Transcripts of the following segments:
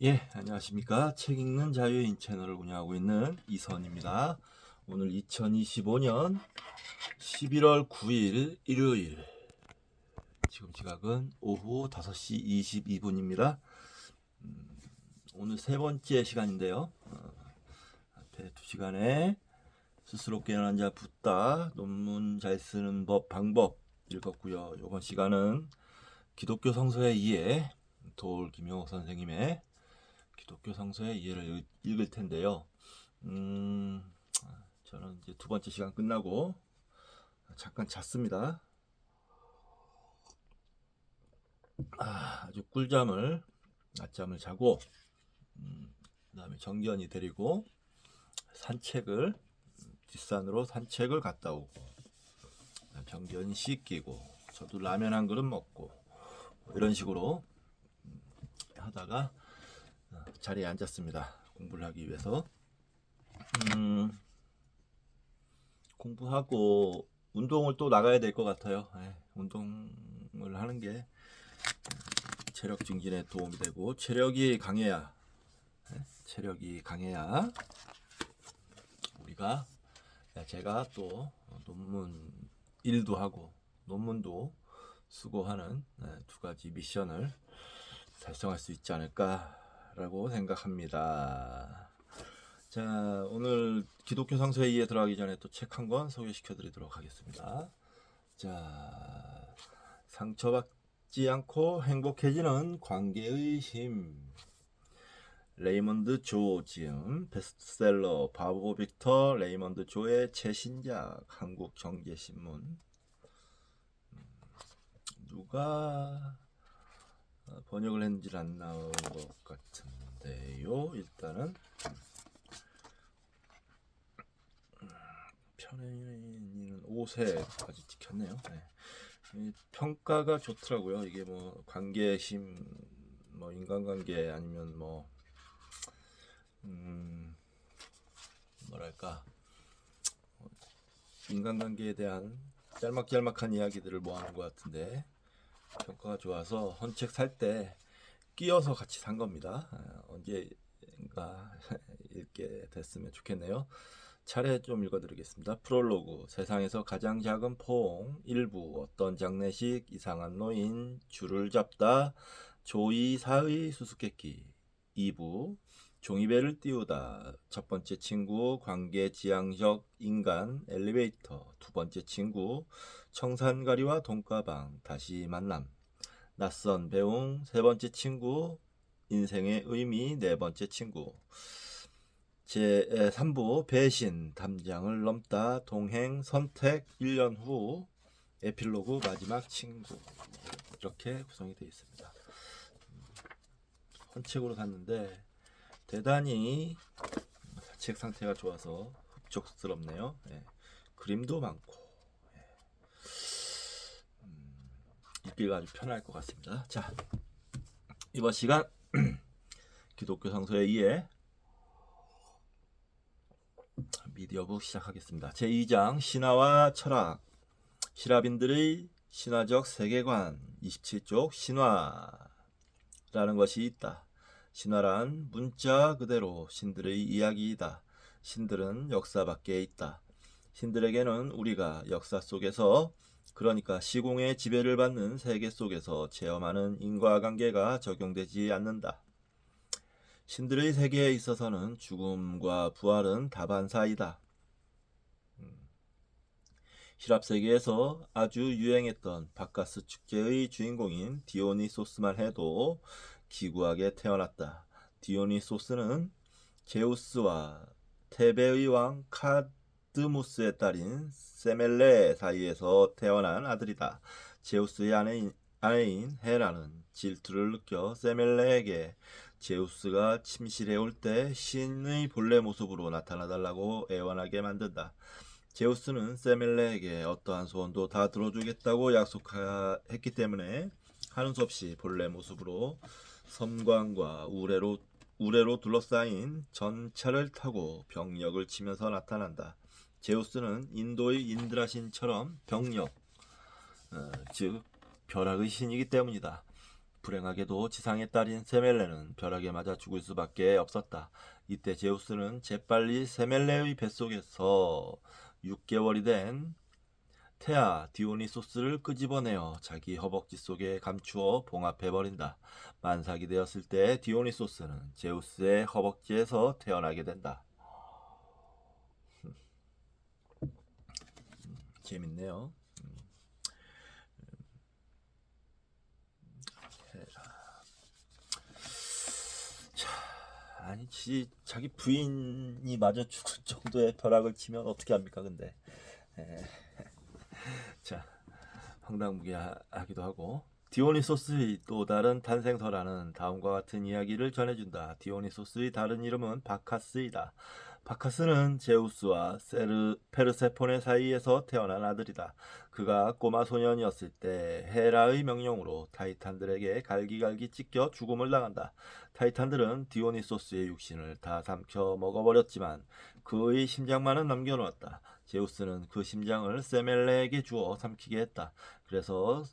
예, 안녕하십니까. 책 읽는 자유인 채널을 운영하고 있는 이선입니다. 오늘 2025년 11월 9일 일요일. 지금 시각은 오후 5시 22분입니다. 오늘 세 번째 시간인데요. 앞에 2시간에 스스로 깨어난 자 붙다, 논문 잘 쓰는 법, 방법 읽었고요. 이번 시간은 기독교 성서의 이해, 도올 김용옥 선생님의 기독교 성서의 이해를 읽을 텐데요. 저는 이제 두 번째 시간 끝나고 잠깐 잤습니다. 아주 꿀잠을 낮잠을 자고 그다음에 정견이 데리고 산책을 뒷산으로 산책을 갔다 오고 정견이 씻기고 저도 라면 한 그릇 먹고 이런 식으로 하다가 자리에 앉았습니다. 공부를 하기 위해서. 공부하고 운동을 또 나가야 될 것 같아요. 운동을 하는 게 체력 증진에 도움이 되고 체력이 강해야 우리가 제가 또 논문 일도 하고 논문도 수고하는 두 가지 미션을 달성할 수 있지 않을까라고 생각합니다. 자, 오늘 기독교 성서의 이해 들어가기 전에 또 책 한 권 소개시켜 드리도록 하겠습니다. 자, 상처받지 않고 행복해지는 관계의 힘. 레이먼드 조 지음 베스트셀러 바보 빅터 레이먼드 조의 최신작 한국경제신문. 누가 번역을 했는지 안 나온 것 같은데요. 일단은 편의는 5세까지 찍혔네요. 평가가 좋더라고요. 이게 뭐 관계의 힘, 뭐 인간관계 아니면 뭐 뭐랄까 인간관계에 대한 짤막짤막한 이야기들을 모아놓은 것 같은데 평가가 좋아서 헌책 살 때 끼어서 같이 산 겁니다. 언제인가 읽게 됐으면 좋겠네요. 차례 좀 읽어드리겠습니다. 프롤로그, 세상에서 가장 작은 포옹. 1부, 어떤 장례식, 이상한 노인, 줄을 잡다, 조이사의 수수께끼. 2부, 종이배를 띄우다, 첫 번째 친구, 관계 지향적 인간, 엘리베이터, 두 번째 친구, 청산가리와 돈가방, 다시 만남, 낯선 배웅, 세 번째 친구, 인생의 의미, 네 번째 친구. 제3부 배신, 담장을 넘다, 동행, 선택, 1년 후, 에필로그, 마지막 친구. 이렇게 구성이 되어 있습니다. 헌책으로 샀는데 대단히 책 상태가 좋아서 흡족스럽네요. 그림도 많고 읽기가 아주 편할 것 같습니다. 자, 이번 시간 기독교 성서의 이해 미디어북 시작하겠습니다. 제2장 신화와 철학, 시라빈들의 신화적 세계관, 27쪽 신화라는 것이 있다. 신화란 문자 그대로 신들의 이야기이다. 신들은 역사 밖에 있다. 신들에게는 우리가 역사 속에서, 그러니까 시공의 지배를 받는 세계 속에서 체험하는 인과관계가 적용되지 않는다. 신들의 세계에 있어서는 죽음과 부활은 다반사이다. 히랍 세계에서 아주 유행했던 바카스 축제의 주인공인 디오니소스만 해도 기구하게 태어났다. 디오니소스는 제우스와 테베의 왕 카드무스의 딸인 세멜레 사이에서 태어난 아들이다. 제우스의 아내인 헤라는 질투를 느껴 세멜레에게 제우스가 침실에 올 때 신의 본래 모습으로 나타나달라고 애원하게 만든다. 제우스는 세멜레에게 어떠한 소원도 다 들어주겠다고 약속했기 때문에 하는 수 없이 본래 모습으로 섬광과 우레로 둘러싸인 전차를 타고 병력을 치면서 나타난다. 제우스는 인도의 인드라신처럼 병력, 즉 벼락의 신이기 때문이다. 불행하게도 지상의 딸인 세멜레는 벼락에 맞아 죽을 수밖에 없었다. 이때 제우스는 재빨리 세멜레의 뱃속에서 6개월이 된 태아 디오니소스를 끄집어내어 자기 허벅지 속에 감추어 봉합해버린다. 만삭이 되었을 때 디오니소스는 제우스의 허벅지에서 태어나게 된다. 재밌네요. 아니 자기 부인이 마저 죽을 정도의 벼락을 치면 어떻게 합니까? 근데 자, 황당무계하기도 하고. 디오니소스의 또 다른 탄생설화는 다음과 같은 이야기를 전해준다. 디오니소스의 다른 이름은 바카스이다. 바카스는 제우스와 페르세포네 사이에서 태어난 아들이다. 그가 꼬마 소년이었을 때 헤라의 명령으로 타이탄들에게 갈기갈기 찢겨 죽음을 당한다. 타이탄들은 디오니소스의 육신을 다 삼켜 먹어버렸지만 그의 심장만은 남겨놓았다. 제우스는 그 심장을 세멜레에게 주어 삼키게 했다. 그래서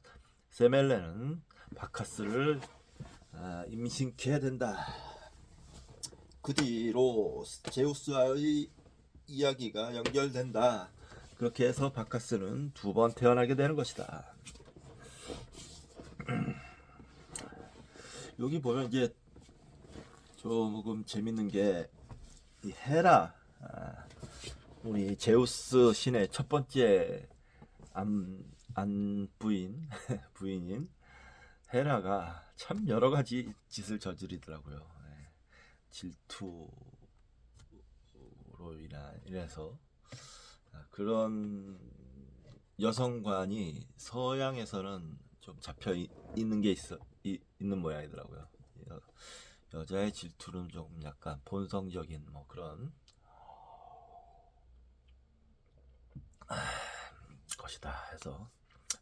세멜레는 바카스를 임신케 된다. 그 뒤로 제우스와의 이야기가 연결된다. 그렇게 해서 바카스는 2번 태어나게 되는 것이다. 여기 보면 이제 조금 재밌는 게 이 헤라, 우리 제우스 신의 첫 번째 부인인 헤라가 참 여러 가지 짓을 저지르더라고요. 질투로 인해서 그런 여성관이 서양에서는 좀 잡혀 있는 게 있는 모양이더라고요. 여자의 질투는 좀 약간 본성적인 뭐 그런 것이다 해서,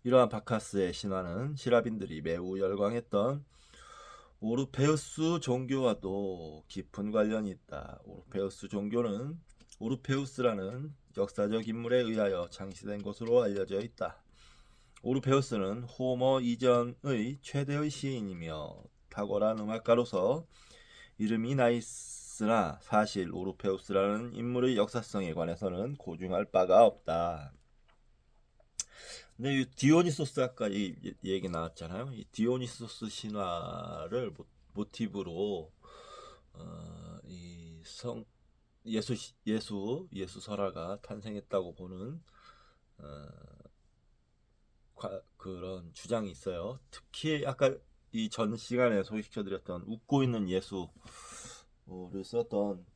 이러한 바카스의 신화는 시라빈들이 매우 열광했던 오르페우스 종교와도 깊은 관련이 있다. 오르페우스 종교는 오르페우스라는 역사적 인물에 의하여 창시된 것으로 알려져 있다. 오르페우스는 호머 이전의 최대의 시인이며 탁월한 음악가로서 이름이 나 있으나 사실 오르페우스라는 인물의 역사성에 관해서는 고증할 바가 없다. 근데 이 디오니소스 아까 이 얘기 나왔잖아요. 이 디오니소스 신화를 모티브로 이 예수 설화가 탄생했다고 보는 그런 주장이 있어요. 특히 아까 이 전 시간에 소개시켜드렸던 웃고 있는 예수를 썼던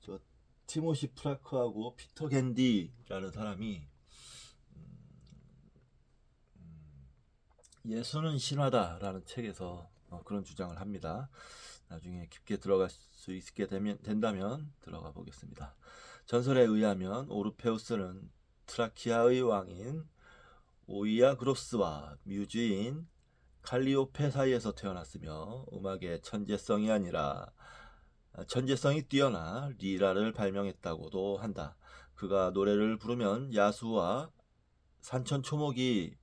저 티모시 프라크하고 피터 겐디라는 사람이 예수는 신화다라는 책에서 그런 주장을 합니다. 나중에 깊게 들어갈 수 있게 된다면 들어가 보겠습니다. 전설에 의하면 오르페우스는 트라키아의 왕인 오이아그로스와 뮤즈인 칼리오페 사이에서 태어났으며 음악의 천재성이 뛰어나 리라를 발명했다고도 한다. 그가 노래를 부르면 야수와 산천초목이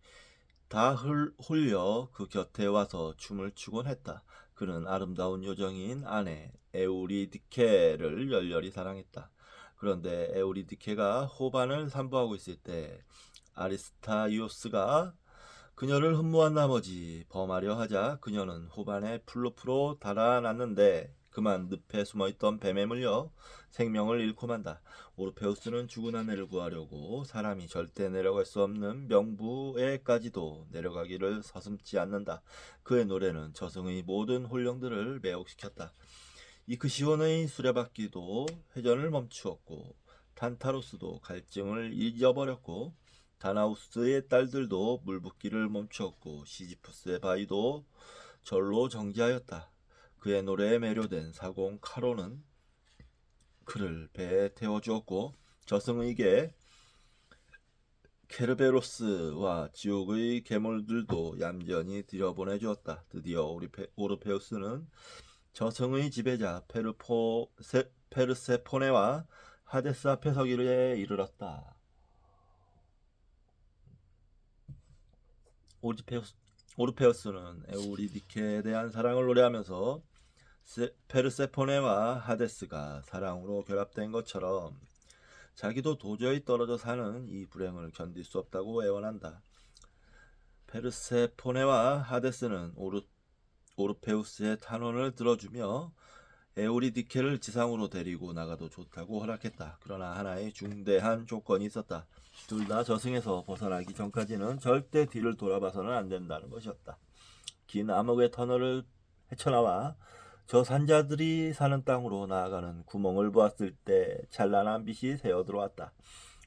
다 홀려 그 곁에 와서 춤을 추곤 했다. 그는 아름다운 요정인 아내 에우리디케를 열렬히 사랑했다. 그런데 에우리디케가 호반을 산부하고 있을 때 아리스타이오스가 그녀를 흠모한 나머지 범하려 하자 그녀는 호반의 풀로프로 달아났는데 그만 늪에 숨어있던 뱀에 물려 생명을 잃고 만다. 오르페우스는 죽은 아내를 구하려고 사람이 절대 내려갈 수 없는 명부에까지도 내려가기를 서슴지 않는다. 그의 노래는 저승의 모든 혼령들을 매혹시켰다. 이크시온의 수레바퀴도 회전을 멈추었고 탄타로스도 갈증을 잊어버렸고 다나우스의 딸들도 물붓기를 멈추었고 시지푸스의 바위도 절로 정지하였다. 그의 노래에 매료된 사공 카로는 그를 배에 태워주었고 저승의 케르베로스와 지옥의 괴물들도 얌전히 들여보내주었다. 드디어 오르페우스는 저승의 지배자 페르세포네와 하데스 앞에 서기에 이르렀다. 오르페우스는 에우리디케에 대한 사랑을 노래하면서 페르세포네와 하데스가 사랑으로 결합된 것처럼 자기도 도저히 떨어져 사는 이 불행을 견딜 수 없다고 애원한다. 페르세포네와 하데스는 오르페우스의 탄원을 들어주며 에우리디케를 지상으로 데리고 나가도 좋다고 허락했다. 그러나 하나의 중대한 조건이 있었다. 둘 다 저승에서 벗어나기 전까지는 절대 뒤를 돌아봐서는 안 된다는 것이었다. 긴 암흑의 터널을 헤쳐나와 저 산자들이 사는 땅으로 나아가는 구멍을 보았을 때 찬란한 빛이 새어 들어왔다.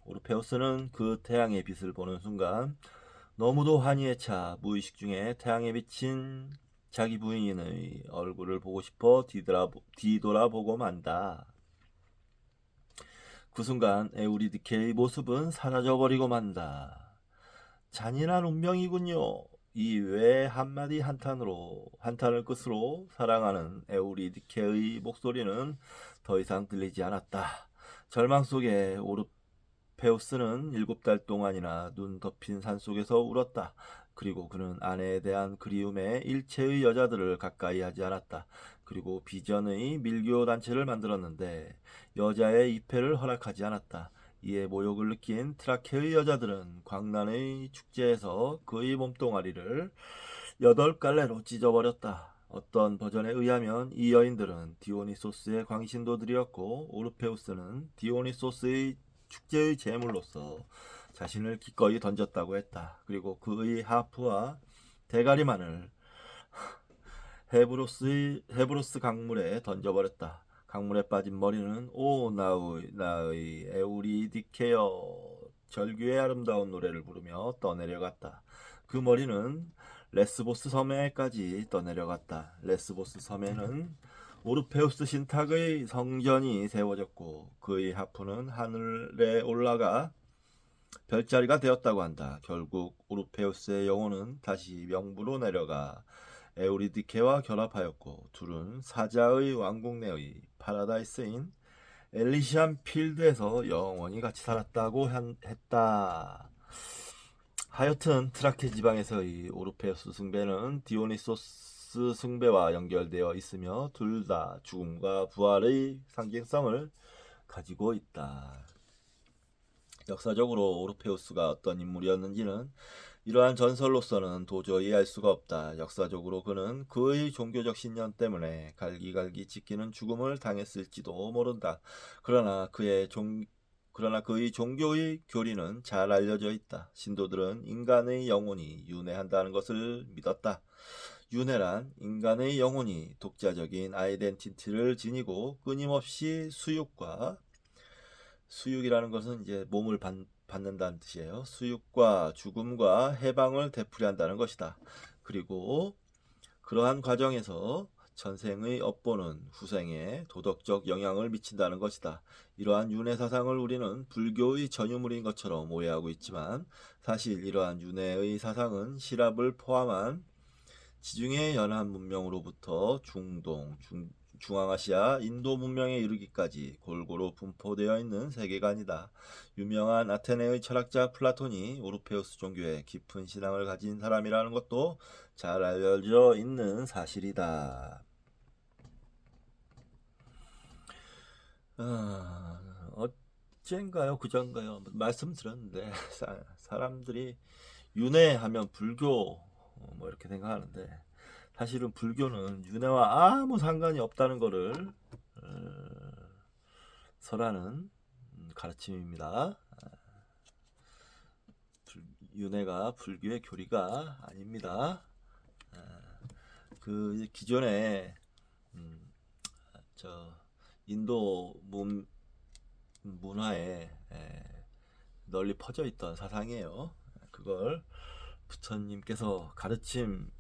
오르페우스는 그 태양의 빛을 보는 순간 너무도 환희에 차 무의식 중에 태양에 비친 자기 부인의 얼굴을 보고 싶어 뒤돌아보고 만다. 그 순간 에우리디케의 모습은 사라져버리고 만다. 잔인한 운명이군요. 이 외 한마디 한탄을 끝으로 사랑하는 에우리디케의 목소리는 더 이상 들리지 않았다. 절망 속에 오르페우스는 7달 동안이나 눈 덮인 산속에서 울었다. 그리고 그는 아내에 대한 그리움에 일체의 여자들을 가까이 하지 않았다. 그리고 비전의 밀교 단체를 만들었는데 여자의 입회를 허락하지 않았다. 이에 모욕을 느낀 트라케의 여자들은 광란의 축제에서 그의 몸뚱아리를 8갈래로 찢어버렸다. 어떤 버전에 의하면 이 여인들은 디오니소스의 광신도들이었고 오르페우스는 디오니소스의 축제의 제물로서 자신을 기꺼이 던졌다고 했다. 그리고 그의 하프와 대가리만을 헤브로스 강물에 던져버렸다. 강물에 빠진 머리는 오 나의 에우리디케여 절규의 아름다운 노래를 부르며 떠내려갔다. 그 머리는 레스보스 섬에까지 떠내려갔다. 레스보스 섬에는 오르페우스 신탁의 성전이 세워졌고 그의 하프는 하늘에 올라가 별자리가 되었다고 한다. 결국 오르페우스의 영혼은 다시 명부로 내려가 에우리디케와 결합하였고 둘은 사자의 왕국 내의 파라다이스인 엘리시안 필드에서 영원히 같이 살았다고 했다. 하여튼 트라케 지방에서의 오르페우스 숭배는 디오니소스 숭배와 연결되어 있으며 둘 다 죽음과 부활의 상징성을 가지고 있다. 역사적으로 오르페우스가 어떤 인물이었는지는 이러한 전설로서는 도저히 알 수가 없다. 역사적으로 그는 그의 종교적 신념 때문에 갈기갈기 찢기는 죽음을 당했을지도 모른다. 그러나 그의 종교의 교리는 잘 알려져 있다. 신도들은 인간의 영혼이 윤회한다는 것을 믿었다. 윤회란 인간의 영혼이 독자적인 아이덴티티를 지니고 끊임없이 수육이라는 것은 이제 몸을 받는다는 뜻이에요. 수육과 죽음과 해방을 되풀이한다는 것이다. 그리고 그러한 과정에서 전생의 업보는 후생에 도덕적 영향을 미친다는 것이다. 이러한 윤회 사상을 우리는 불교의 전유물인 것처럼 오해하고 있지만 사실 이러한 윤회의 사상은 시랍을 포함한 지중해 연안 문명으로부터 중앙아시아, 인도 문명에 이르기까지 골고루 분포되어 있는 세계관이다. 유명한 아테네의 철학자 플라톤이 오르페우스 종교에 깊은 신앙을 가진 사람이라는 것도 잘 알려져 있는 사실이다. 어젠가요, 그전가요, 말씀드렸는데 사람들이 윤회하면 불교 뭐 이렇게 생각하는데 사실은 불교는 윤회와 아무 상관이 없다는 것을 설하는 가르침입니다. 윤회가 불교의 교리가 아닙니다. 그 기존에 인도 문화에 널리 퍼져 있던 사상이에요. 그걸 부처님께서 가르침의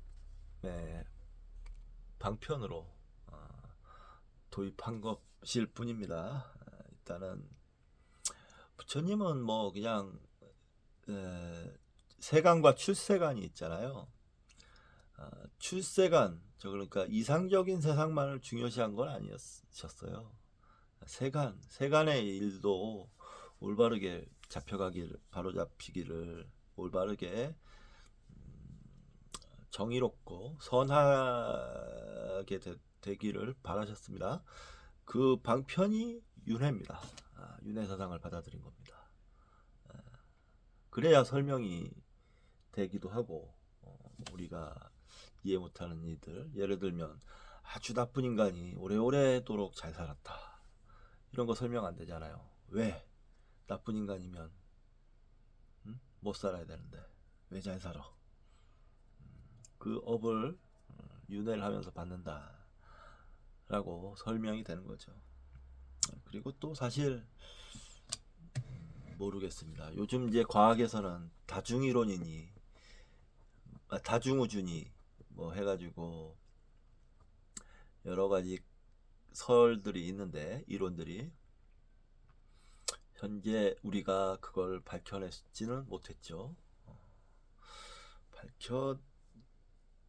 방편으로 도입한 것일 뿐입니다. 일단은 부처님은 뭐 그냥 세간과 출세간이 있잖아요. 출세간, 그러니까 이상적인 세상만을 중요시한 건 아니었어요. 세간의 일도 올바르게 바로잡히기를 올바르게 정의롭고 선하게 되기를 바라셨습니다. 그 방편이 윤회입니다. 윤회 사상을 받아들인 겁니다. 그래야 설명이 되기도 하고, 우리가 이해 못하는 일들, 예를 들면 아주 나쁜 인간이 오래오래도록 잘 살았다, 이런 거 설명 안 되잖아요. 왜? 나쁜 인간이면 못 살아야 되는데 왜 잘 살아? 그 업을 윤회를 하면서 받는다 라고 설명이 되는 거죠. 그리고 또 사실 모르겠습니다. 요즘 이제 과학에서는 다중이론이니 다중우주니 뭐 해가지고 여러 가지 설들이 있는데, 이론들이 현재 우리가 그걸 밝혀내지는 못했죠.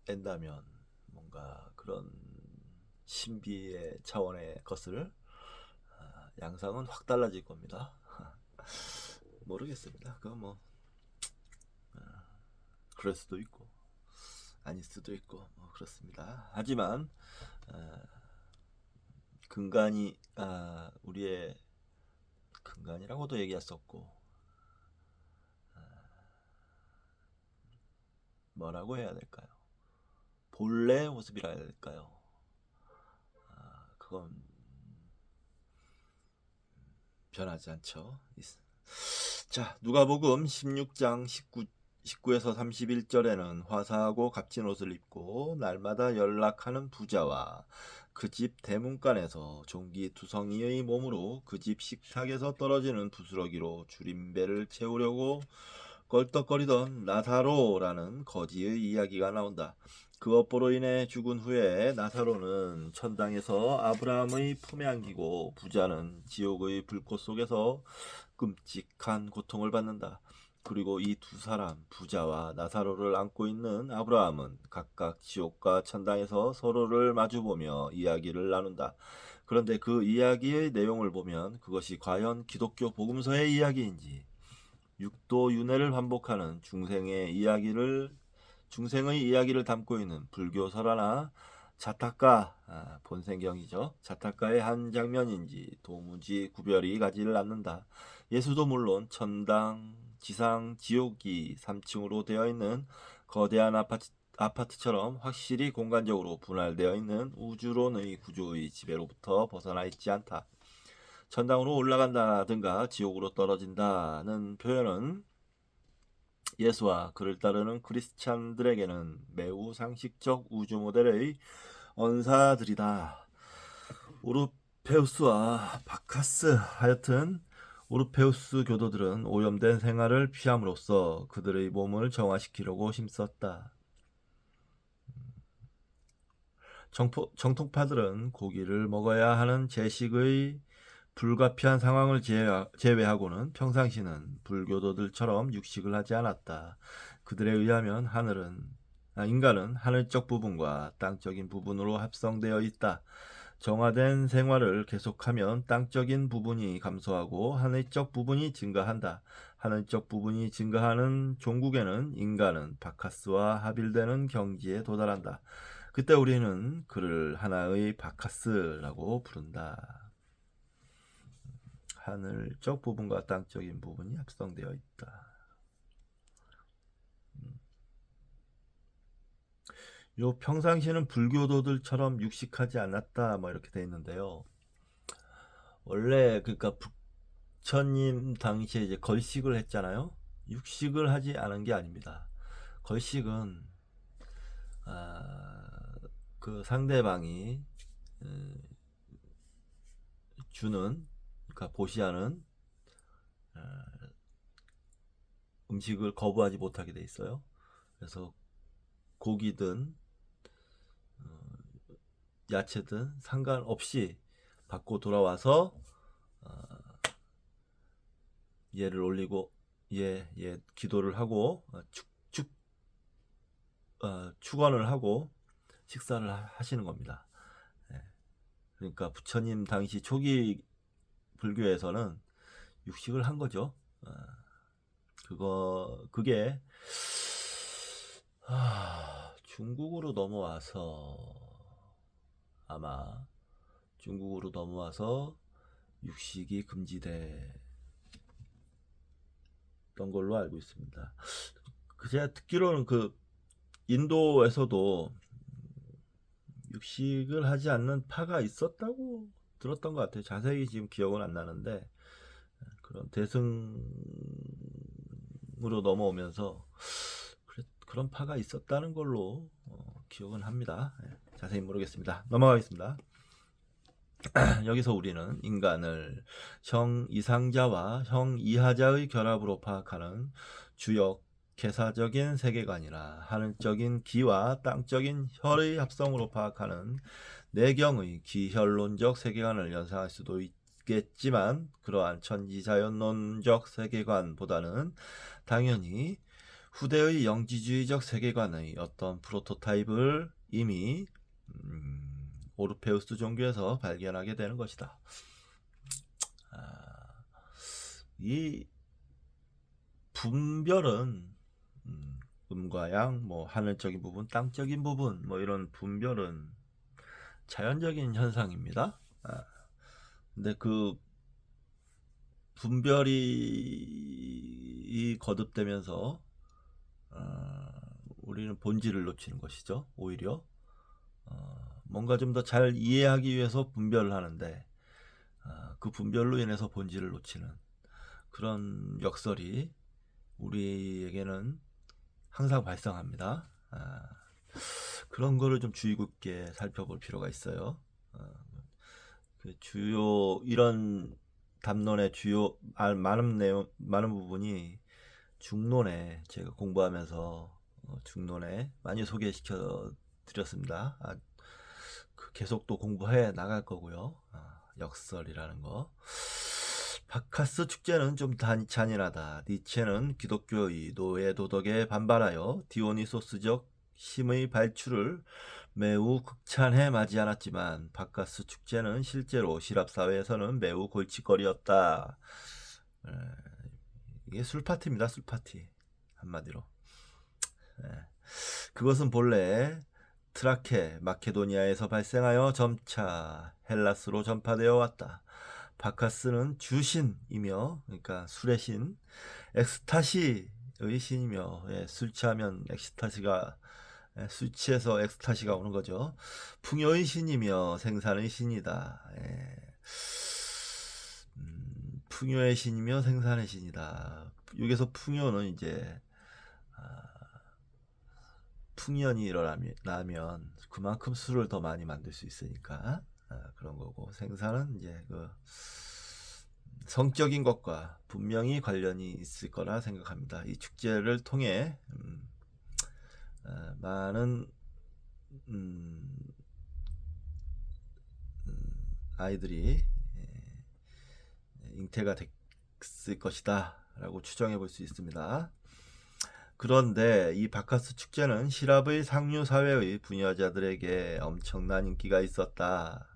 밝혀낸다면 뭔가 그런 신비의 차원의 것을 양상은 확 달라질 겁니다. 모르겠습니다. 그건 뭐 그럴 수도 있고 아닐 수도 있고 뭐 그렇습니다. 하지만 근간이 우리의 근간이라고도 얘기할 수 없고, 뭐라고 해야 될까요? 본래 모습이라 해야 될까요? 그건 변하지 않죠. 자, 누가복음 16장 19에서 31절에는 화사하고 값진 옷을 입고 날마다 연락하는 부자와 그 집 대문간에서 종기 두성이의 몸으로 그 집 식탁에서 떨어지는 부스러기로 줄임배를 채우려고 껄떡거리던 나사로라는 거지의 이야기가 나온다. 그 업보로 인해 죽은 후에 나사로는 천당에서 아브라함의 품에 안기고 부자는 지옥의 불꽃 속에서 끔찍한 고통을 받는다. 그리고 이 두 사람, 부자와 나사로를 안고 있는 아브라함은 각각 지옥과 천당에서 서로를 마주보며 이야기를 나눈다. 그런데 그 이야기의 내용을 보면 그것이 과연 기독교 복음서의 이야기인지, 육도 윤회를 반복하는 중생의 이야기를 담고 있는 불교 설화나 자타카, 본생경이죠. 자타카의 한 장면인지 도무지 구별이 가지를 않는다. 예수도 물론 천당, 지상, 지옥이 3층으로 되어 있는 거대한 아파트처럼 확실히 공간적으로 분할되어 있는 우주론의 구조의 지배로부터 벗어나 있지 않다. 천당으로 올라간다든가 지옥으로 떨어진다는 표현은 예수와 그를 따르는 크리스찬들에게는 매우 상식적 우주 모델의 언사들이다. 오르페우스와 바카스, 하여튼 오르페우스 교도들은 오염된 생활을 피함으로써 그들의 몸을 정화시키려고 힘썼다. 정통파들은 고기를 먹어야 하는 제식의 불가피한 상황을 제외하고는 평상시는 불교도들처럼 육식을 하지 않았다. 그들에 의하면 인간은 하늘적 부분과 땅적인 부분으로 합성되어 있다. 정화된 생활을 계속하면 땅적인 부분이 감소하고 하늘적 부분이 증가한다. 하늘적 부분이 증가하는 종국에는 인간은 바카스와 합일되는 경지에 도달한다. 그때 우리는 그를 하나의 바카스라고 부른다. 하늘적 부분과 땅적인 부분이 합성되어 있다. 요 평상시는 불교도들처럼 육식하지 않았다, 뭐 이렇게 돼 있는데요. 원래 그러니까 부처님 당시에 이제 걸식을 했잖아요. 육식을 하지 않은 게 아닙니다. 걸식은 그 상대방이 주는, 그러니까 보시하는 음식을 거부하지 못하게 돼 있어요. 그래서 고기든 야채든 상관없이 받고 돌아와서 예를 올리고 기도를 하고 축원을 하고 식사를 하시는 겁니다. 그러니까 부처님 당시 초기 불교에서는 육식을 한 거죠. 그게 중국으로 넘어와서 아마 중국으로 넘어와서 육식이 금지됐던 걸로 알고 있습니다. 제가 듣기로는 그 인도에서도 육식을 하지 않는 파가 있었다고 들었던 것 같아요. 자세히 지금 기억은 안 나는데 그런 대승으로 넘어오면서 그런 파가 있었다는 걸로 기억은 합니다. 자세히 모르겠습니다. 넘어가겠습니다. 여기서 우리는 인간을 형 이상자와 형 이하자의 결합으로 파악하는 주역 개사적인 세계관이나 하늘적인 기와 땅적인 혈의 합성으로 파악하는 내경의 기혈론적 세계관을 연상할 수도 있겠지만 그러한 천지자연론적 세계관보다는 당연히 후대의 영지주의적 세계관의 어떤 프로토타입을 이미 오르페우스 종교에서 발견하게 되는 것이다. 이 분별은 음과 양, 뭐 하늘적인 부분, 땅적인 부분, 뭐 이런 분별은 자연적인 현상입니다. 근데 그 분별이 거듭되면서 우리는 본질을 놓치는 것이죠. 오히려 뭔가 좀 더 잘 이해하기 위해서 분별을 하는데 그 분별로 인해서 본질을 놓치는 그런 역설이 우리에게는 항상 발생합니다. 그런 거를 좀 주의 깊게 살펴볼 필요가 있어요. 그 주요 이런 담론의 주요 많은 내용 많은 부분이 중론에 제가 공부하면서 중론에 많이 소개시켜 드렸습니다. 계속 또 공부해 나갈 거고요. 역설이라는 거. 바카스 축제는 좀 잔인하다. 니체는 기독교의 노예 도덕에 반발하여 디오니소스적 힘의 발출을 매우 극찬해 맞지 않았지만 바카스 축제는 실제로 시랍 사회에서는 매우 골칫거리였다. 이게 술파티입니다. 술파티. 한마디로. 그것은 본래 트라케, 마케도니아에서 발생하여 점차 헬라스로 전파되어 왔다. 바카스는 주신이며, 그러니까 술의 신, 엑스타시의 신이며, 술 취하면 술 취해서 엑스타시가 오는 거죠. 풍요의 신이며 생산의 신이다. 풍요의 신이며 생산의 신이다. 여기서 풍요는 이제 풍년이 일어나면 그만큼 술을 더 많이 만들 수 있으니까 그런 거고, 생산은 이제 그 성적인 것과 분명히 관련이 있을 거라 생각합니다. 이 축제를 통해 많은 아이들이 잉태가 됐을 것이다 라고 추정해 볼 수 있습니다. 그런데 이 바카스 축제는 시랍의 상류 사회의 부녀자들에게 엄청난 인기가 있었다.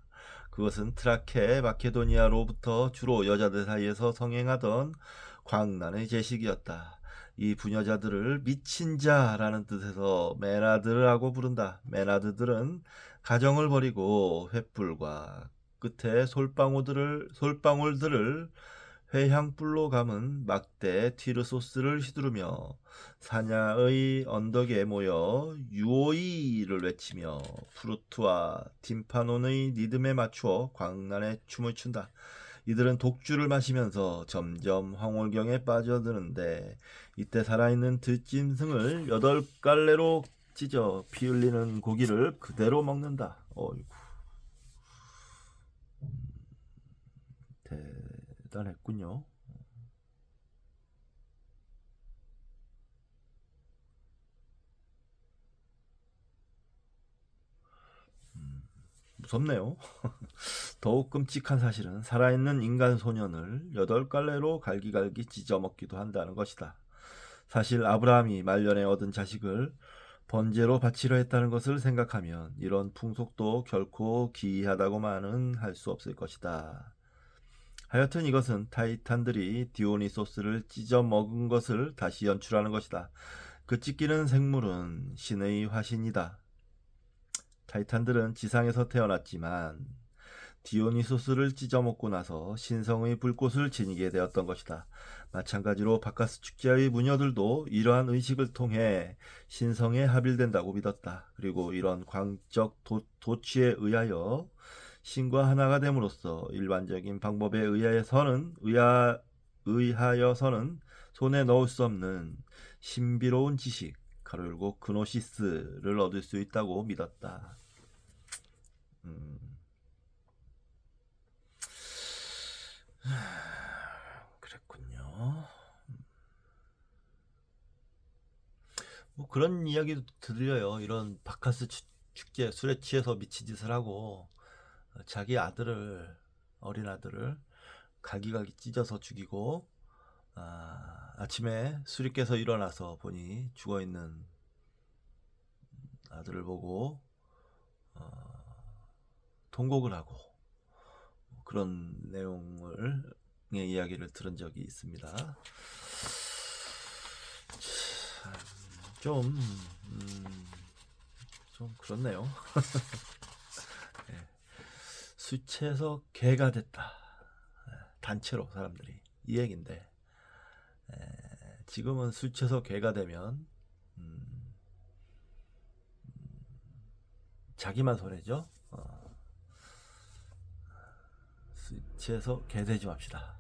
그것은 트라케, 마케도니아로부터 주로 여자들 사이에서 성행하던 광란의 제식이었다. 이 부녀자들을 미친 자라는 뜻에서 메나드라고 부른다. 메나드들은 가정을 버리고 횃불과 끝에 솔방울들을 회향불로 감은 막대 티르소스를 휘두르며 사냐의 언덕에 모여 유오이를 외치며 프루트와 팀파논의 리듬에 맞추어 광란의 춤을 춘다. 이들은 독주를 마시면서 점점 황홀경에 빠져드는데 이때 살아있는 들짐승을 8갈래로 찢어 피 흘리는 고기를 그대로 먹는다. 어이구. 대단했군요. 무섭네요. 더욱 끔찍한 사실은 살아있는 인간 소년을 8갈래로 갈기갈기 찢어먹기도 한다는 것이다. 사실 아브라함이 말년에 얻은 자식을 번제로 바치려 했다는 것을 생각하면 이런 풍속도 결코 기이하다고만은 할 수 없을 것이다. 하여튼 이것은 타이탄들이 디오니소스를 찢어 먹은 것을 다시 연출하는 것이다. 그 찢기는 생물은 신의 화신이다. 타이탄들은 지상에서 태어났지만 디오니소스를 찢어먹고 나서 신성의 불꽃을 지니게 되었던 것이다. 마찬가지로 바카스 축제의 무녀들도 이러한 의식을 통해 신성에 합일된다고 믿었다. 그리고 이런 광적 도취에 의하여 신과 하나가 됨으로써 일반적인 방법에 의하여서는 손에 넣을 수 없는 신비로운 지식, 가로 열고 그노시스를 얻을 수 있다고 믿었다. 그랬군요. 뭐 그런 이야기도 들려요. 이런 바카스 축제 술에 취해서 미친 짓을 하고 자기 어린 아들을 갈기갈기 찢어서 죽이고 아침에 술이 깨서 일어나서 보니 죽어있는 아들을 보고 통곡을 하고 그런 내용의 이야기를 들은 적이 있습니다. 좀 그렇네요. 네. 술 취해서 개가 됐다. 단체로 사람들이 이 얘긴데 지금은 술 취해서 개가 되면 자기만 손해죠. 술 취해서 개 되지 맙시다.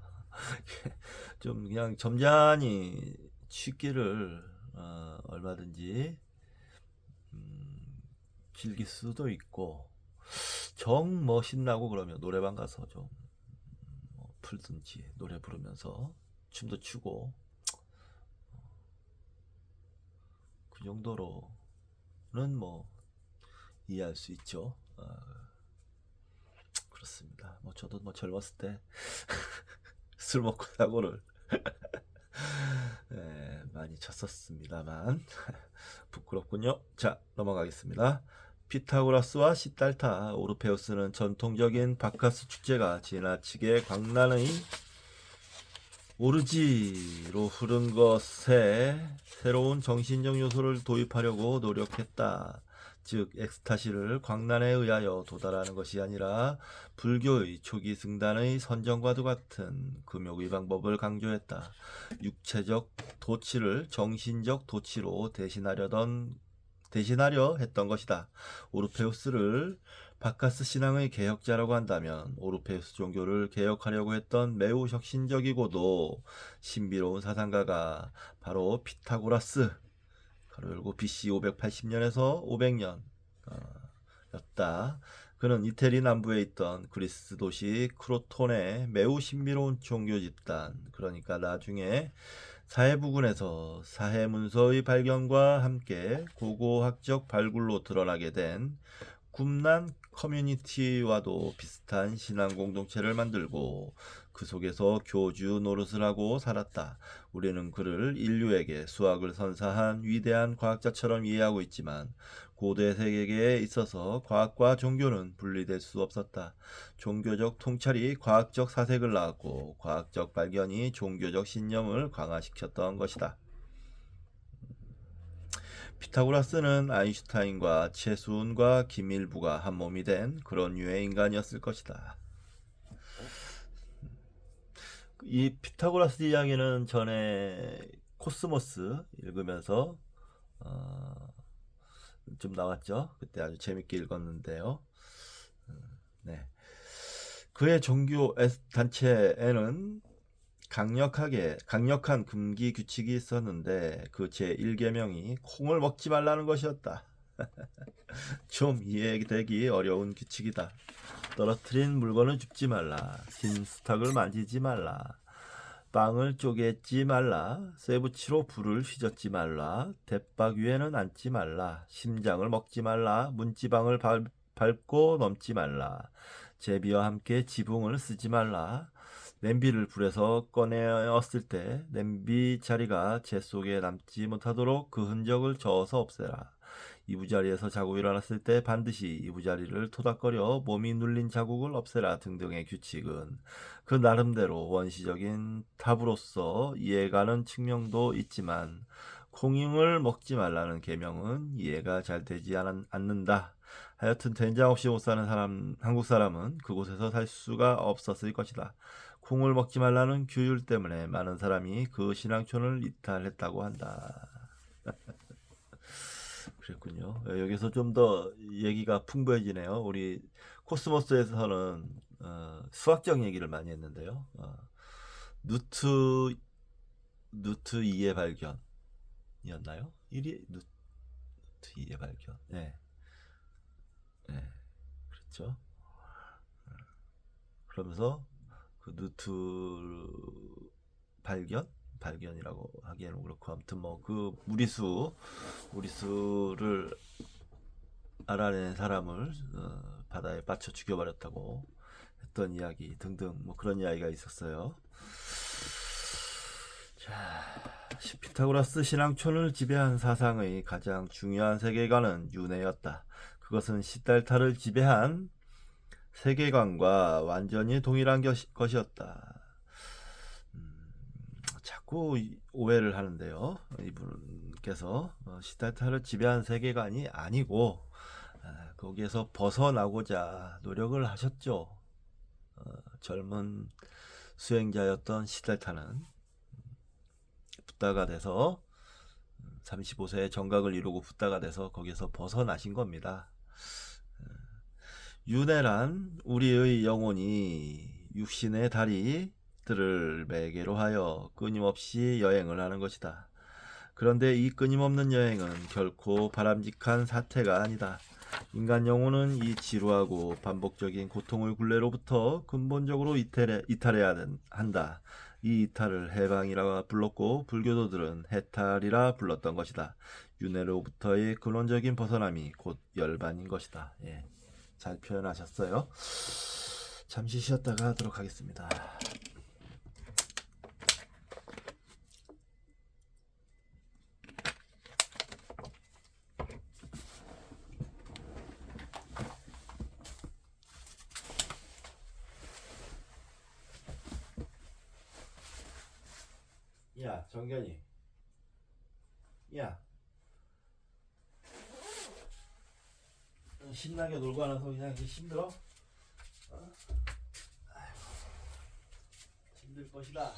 좀 그냥 점잖이 취기를 얼마든지 즐길 수도 있고 정 멋있나고 그러면 노래방 가서 좀 풀든지 노래 부르면서 춤도 추고 그 정도로는 뭐 이해할 수 있죠. 그렇습니다. 뭐 저도 뭐 젊었을 때 술 먹고 사고를 네, 많이 쳤었습니다만 부끄럽군요. 자, 넘어가겠습니다. 피타고라스와 시달타, 오르페우스는 전통적인 바카스 축제가 지나치게 광란의 오르지로 흐른 것에 새로운 정신적 요소를 도입하려고 노력했다. 즉 엑스타시를 광란에 의하여 도달하는 것이 아니라 불교의 초기 승단의 선정과도 같은 금욕의 방법을 강조했다. 육체적 도취를 정신적 도취로 대신하려 했던 것이다. 오르페우스를 바카스 신앙의 개혁자라고 한다면 오르페우스 종교를 개혁하려고 했던 매우 혁신적이고도 신비로운 사상가가 바로 피타고라스 가로 열고 BC 580년에서 500년 였다. 그는 이태리 남부에 있던 그리스 도시 크로톤의 매우 신비로운 종교 집단, 그러니까 나중에 사해부근에서 사해문서의 발견과 함께 고고학적 발굴로 드러나게 된 꿈난 커뮤니티와도 비슷한 신앙 공동체를 만들고 그 속에서 교주 노릇을 하고 살았다. 우리는 그를 인류에게 수학을 선사한 위대한 과학자처럼 이해하고 있지만 고대 세계에 있어서 과학과 종교는 분리될 수 없었다. 종교적 통찰이 과학적 사색을 낳았고 과학적 발견이 종교적 신념을 강화시켰던 것이다. 피타고라스는 아인슈타인과 최수훈과 김일부가 한 몸이 된 그런 류의 인간이었을 것이다. 이 피타고라스 이야기는 전에 코스모스 읽으면서 좀 나왔죠. 그때 아주 재밌게 읽었는데요. 네. 그의 종교 단체에는 강력한 금기 규칙이 있었는데 그 제1계명이 콩을 먹지 말라는 것이었다. 좀 이해되기 어려운 규칙이다. 떨어뜨린 물건을 줍지 말라. 흰 수탉을 만지지 말라. 빵을 쪼개지 말라. 쇠붙이로 불을 휘젓지 말라. 대박 위에는 앉지 말라. 심장을 먹지 말라. 문지방을 밟고 넘지 말라. 제비와 함께 지붕을 쓰지 말라. 냄비를 불에서 꺼내었을 때 냄비 자리가 재 속에 남지 못하도록 그 흔적을 저어서 없애라. 이부자리에서 자고 일어났을 때 반드시 이부자리를 토닥거려 몸이 눌린 자국을 없애라 등등의 규칙은 그 나름대로 원시적인 탑으로서 이해가는 측면도 있지만 콩을 먹지 말라는 계명은 이해가 잘 되지 않는다. 하여튼 된장 없이 못 사는 한국 사람은 그곳에서 살 수가 없었을 것이다. 콩을 먹지 말라는 규율 때문에 많은 사람이 그 신앙촌을 이탈했다고 한다. 그랬군요. 여기서 좀 더 얘기가 풍부해지네요. 우리 코스모스에서는 수학적 얘기를 많이 했는데요. 누트 2의 발견이었나요? 1이 누트 2의 발견. 네, 네, 그렇죠. 그러면서 그 누트 발견이라고 하기에는 그렇고, 아무튼 뭐 그 무리수를 알아낸 사람을 바다에 빠쳐 죽여버렸다고 했던 이야기 등등, 뭐 그런 이야기가 있었어요. 자, 피타고라스 신앙촌을 지배한 사상의 가장 중요한 세계관은 윤회였다. 그것은 시달타를 지배한 세계관과 완전히 동일한 것이었다. 자꾸 오해를 하는데요. 이분께서 시달타를 지배한 세계관이 아니고 거기에서 벗어나고자 노력을 하셨죠. 젊은 수행자였던 시달타는 붓다가 돼서 35세에 정각을 이루고 붓다가 돼서 거기서 벗어나신 겁니다. 윤회란 우리의 영혼이 육신의 다리들을 매개로 하여 끊임없이 여행을 하는 것이다. 그런데 이 끊임없는 여행은 결코 바람직한 사태가 아니다. 인간 영혼은 이 지루하고 반복적인 고통의 굴레로부터 근본적으로 이탈해야 한다. 이 이탈을 해방이라 불렀고 불교도들은 해탈이라 불렀던 것이다. 윤회로부터의 근원적인 벗어남이 곧 열반인 것이다. 예, 잘 표현하셨어요. 잠시 쉬었다가 하도록 하겠습니다. 야, 정견이. 야, 신나게 놀고 안 와서 그냥 힘들어? 힘들 것이다.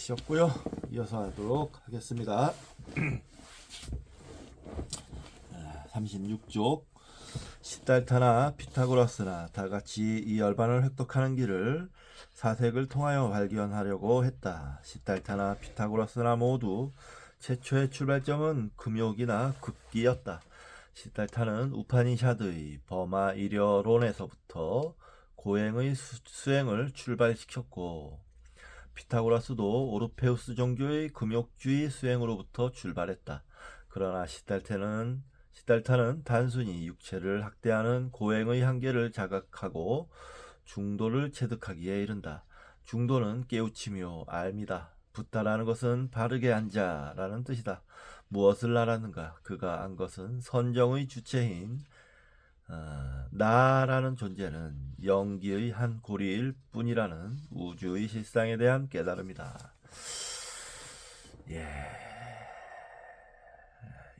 쉬었고요. 이어서 하도록 하겠습니다. 36쪽 시달타나 피타고라스나 다같이 이 열반을 획득하는 길을 사색을 통하여 발견하려고 했다. 시달타나 피타고라스나 모두 최초의 출발점은 금욕이나 극기였다. 시달타는 우파니샤드의 버마 이려론에서부터 고행의 수행을 출발시켰고, 피타고라스도 오르페우스 종교의 금욕주의 수행으로부터 출발했다. 그러나 시달타는 단순히 육체를 학대하는 고행의 한계를 자각하고 중도를 체득하기에 이른다. 중도는 깨우침이요 알미다. 붓다라는 것은 바르게 앉아라는 뜻이다. 무엇을 알았는가? 그가 안 것은 선정의 주체인 나라는 존재는 영기의 한 고리일 뿐이라는 우주의 실상에 대한 깨달음이다.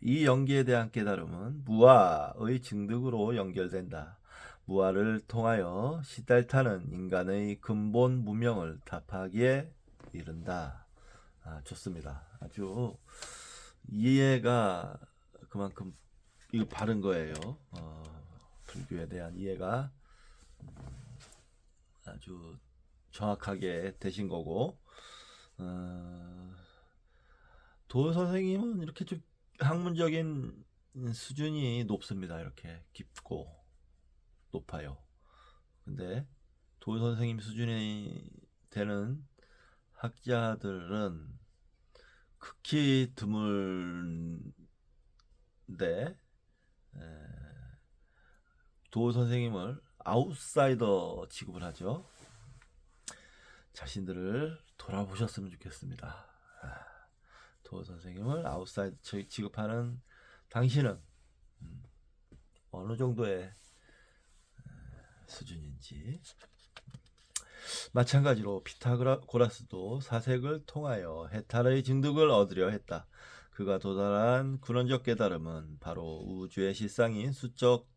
이 영기에 대한 깨달음은 무아의 증득으로 연결된다. 무아를 통하여 시달타는 인간의 근본 무명을 답하기에 이른다. 좋습니다. 아주 이해가 그만큼 이거 바른 거예요. 불교에 대한 이해가 아주 정확하게 되신 거고, 도 선생님은 이렇게 좀 학문적인 수준이 높습니다. 이렇게 깊고 높아요. 근데 도 선생님 수준이 되는 학자들은 극히 드물데, 도 선생님을 아웃사이더 취급을 하죠. 자신들을 돌아보셨으면 좋겠습니다. 도 선생님을 아웃사이더 취급하는 당신은 어느 정도의 수준인지. 마찬가지로 피타고라스도 사색을 통하여 해탈의 증득을 얻으려 했다. 그가 도달한 근원적 깨달음은 바로 우주의 실상이 수적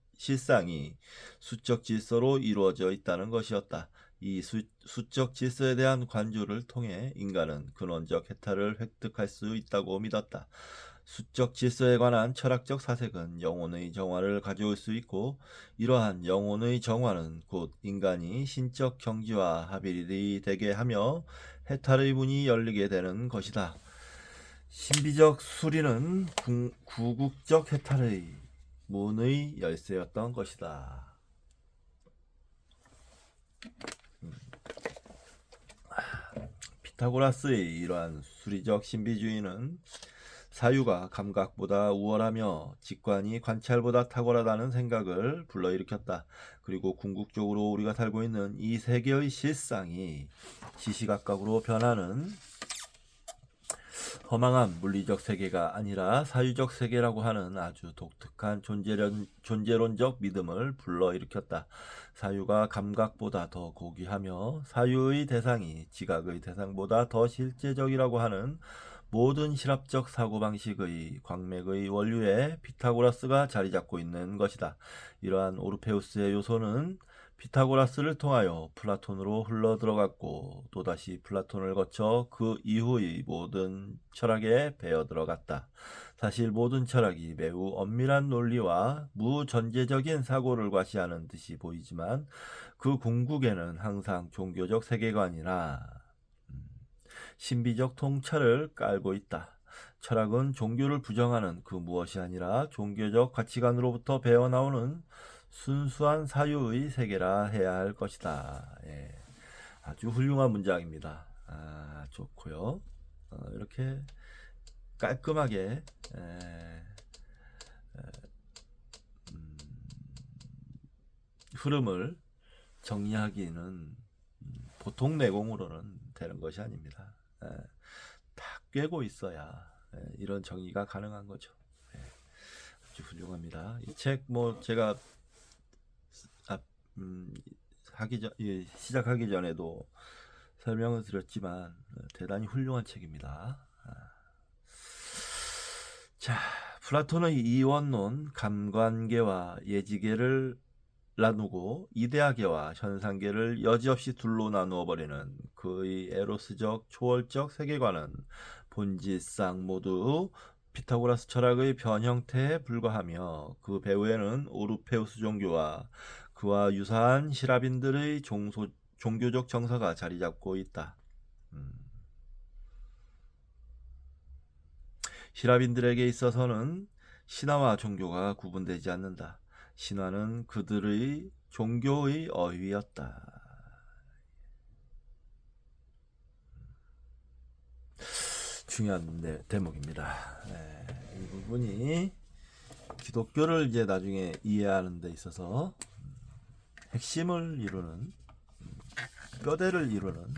질서로 이루어져 있다는 것이었다. 이 수적 질서에 대한 관주를 통해 인간은 근원적 해탈을 획득할 수 있다고 믿었다. 수적 질서에 관한 철학적 사색은 영혼의 정화를 가져올 수 있고, 이러한 영혼의 정화는 곧 인간이 신적 경지와 합일이 되게 하며 해탈의 문이 열리게 되는 것이다. 신비적 수리는 구국적 해탈의 문의 열쇠였던 것이다. 피타고라스의 이러한 수리적 신비주의는 사유가 감각보다 우월하며 직관이 관찰보다 탁월하다는 생각을 불러일으켰다. 그리고 궁극적으로 우리가 살고 있는 이 세계의 실상이 시시각각으로 변하는 허망한 물리적 세계가 아니라 사유적 세계라고 하는 아주 독특한 존재론적 믿음을 불러일으켰다. 사유가 감각보다 더 고귀하며 사유의 대상이 지각의 대상보다 더 실제적이라고 하는 모든 실합적 사고방식의 광맥의 원류에 피타고라스가 자리잡고 있는 것이다. 이러한 오르페우스의 요소는 피타고라스를 통하여 플라톤으로 흘러들어갔고, 또다시 플라톤을 거쳐 그 이후의 모든 철학에 배어들어갔다. 사실 모든 철학이 매우 엄밀한 논리와 무전제적인 사고를 과시하는 듯이 보이지만, 그 궁극에는 항상 종교적 세계관이나 신비적 통찰을 깔고 있다. 철학은 종교를 부정하는 그 무엇이 아니라 종교적 가치관으로부터 배어나오는 순수한 사유의 세계라 해야 할 것이다. 아주 훌륭한 문장입니다. 좋고요. 이렇게 깔끔하게 흐름을 정리하기는 보통 내공으로는 되는 것이 아닙니다. 다 꿰고 있어야 이런 정의가 가능한 거죠. 아주 훌륭합니다. 이 책 제가 시작하기 전에도 설명을 드렸지만 대단히 훌륭한 책입니다. 자, 플라톤의 이원론, 감관계와 예지계를 나누고 이데아계와 현상계를 여지없이 둘로 나누어 버리는 그의 에로스적 초월적 세계관은 본질상 모두 피타고라스 철학의 변형태에 불과하며 그 배후에는 오르페우스 종교와 그와 유사한 시라빈들의 종교적 정서가 자리 잡고 있다. 시라빈들에게 있어서는 신화와 종교가 구분되지 않는다. 신화는 그들의 종교의 어휘였다. 중요한 대목입니다. 이 부분이 기독교를 이제 나중에 이해하는 데 있어서 핵심을 이루는 뼈대를 이루는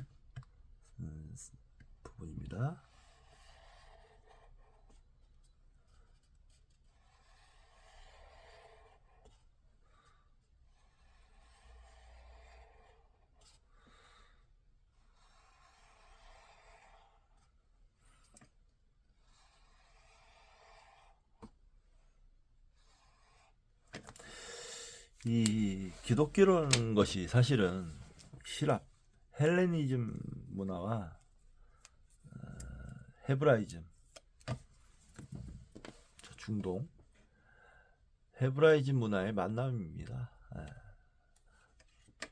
부분입니다. 이 기독교라는 것이 사실은 시랍, 헬레니즘 문화와 헤브라이즘, 중동, 헤브라이즘 문화의 만남입니다.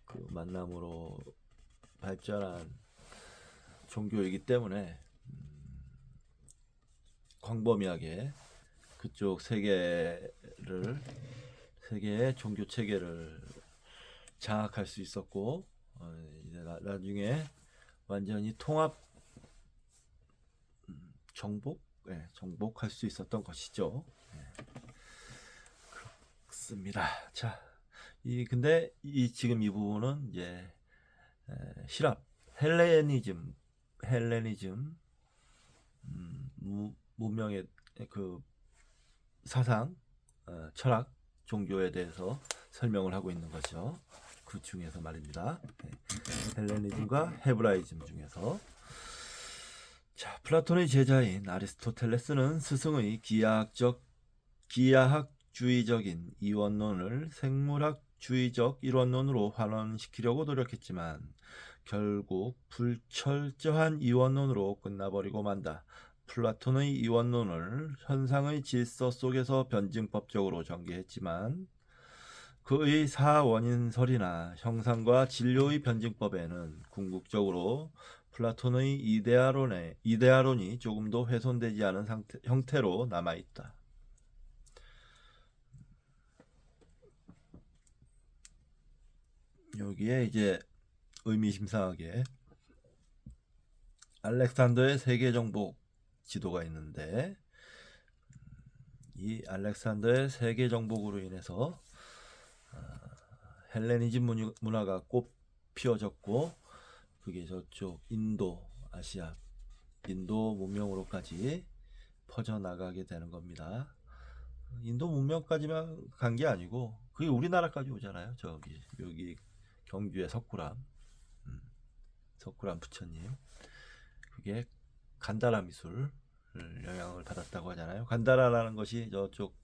그 만남으로 발전한 종교이기 때문에 광범위하게 그쪽 세계의 종교 체계를 장악할 수 있었고, 이제 나중에 완전히 통합 정복할 수 있었던 것이죠. 그렇습니다. 자, 근데 지금 이 부분은 이제 시랍 헬레니즘 문명의 그 사상, 철학, 종교에 대해서 설명을 하고 있는 거죠. 그 중에서 말입니다. 헬레니즘과 헤브라이즘 중에서. 자, 플라톤의 제자인 아리스토텔레스는 스승의 기하학주의적인 이원론을 생물학주의적 이원론으로 환원시키려고 노력했지만 결국 불철저한 이원론으로 끝나버리고 만다. 플라톤의 이원론을 현상의 질서 속에서 변증법적으로 전개했지만 그의 사원인설이나 형상과 진료의 변증법에는 궁극적으로 플라톤의 이데아론이 조금도 훼손되지 않은 형태로 남아있다. 여기에 이제 의미심장하게 알렉산더의 세계정복 지도가 있는데, 이 알렉산더의 세계정복으로 인해서 헬레니즘 문화가 꽃 피워졌고, 그게 저쪽 아시아 인도 문명으로까지 퍼져나가게 되는 겁니다. 인도 문명까지만 간 게 아니고 그게 우리나라까지 오잖아요. 여기 경주의 석굴암 부처님, 그게 간다라 미술 영향을 받았다고 하잖아요. 간다라라는 것이 저쪽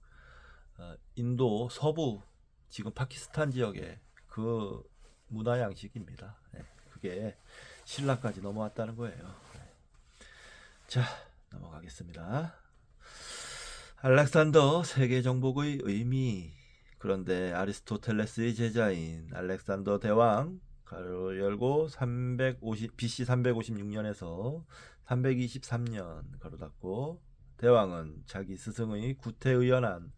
인도 서부, 지금 파키스탄 지역의 그 문화 양식입니다. 그게 신라까지 넘어왔다는 거예요. 자, 넘어가겠습니다. 알렉산더 세계 정복의 의미. 그런데 아리스토텔레스의 제자인 알렉산더 대왕 가로 열고 BC 356년에서 323년 가로 닫고, 대왕은 자기 스승의 구태의연한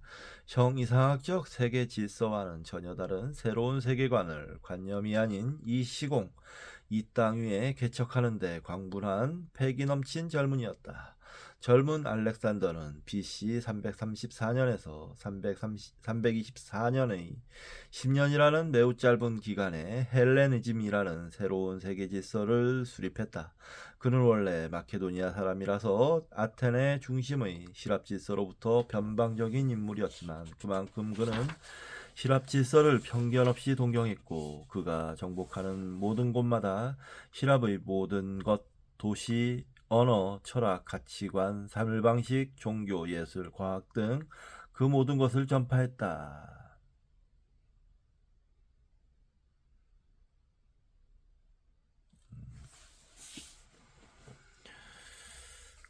형이상학적 세계 질서와는 전혀 다른 새로운 세계관을 관념이 아닌 이 시공, 이 땅 위에 개척하는데 광분한 패기 넘친 젊은이였다. 젊은 알렉산더는 BC 334년에서 324년의 10년이라는 매우 짧은 기간에 헬레니즘이라는 새로운 세계 질서를 수립했다. 그는 원래 마케도니아 사람이라서 아테네 중심의 시랍 질서로부터 변방적인 인물이었지만 그만큼 그는 시랍 질서를 편견 없이 동경했고, 그가 정복하는 모든 곳마다 시랍의 모든 것, 도시, 언어, 철학, 가치관, 삶의 방식, 종교, 예술, 과학 등 그 모든 것을 전파했다.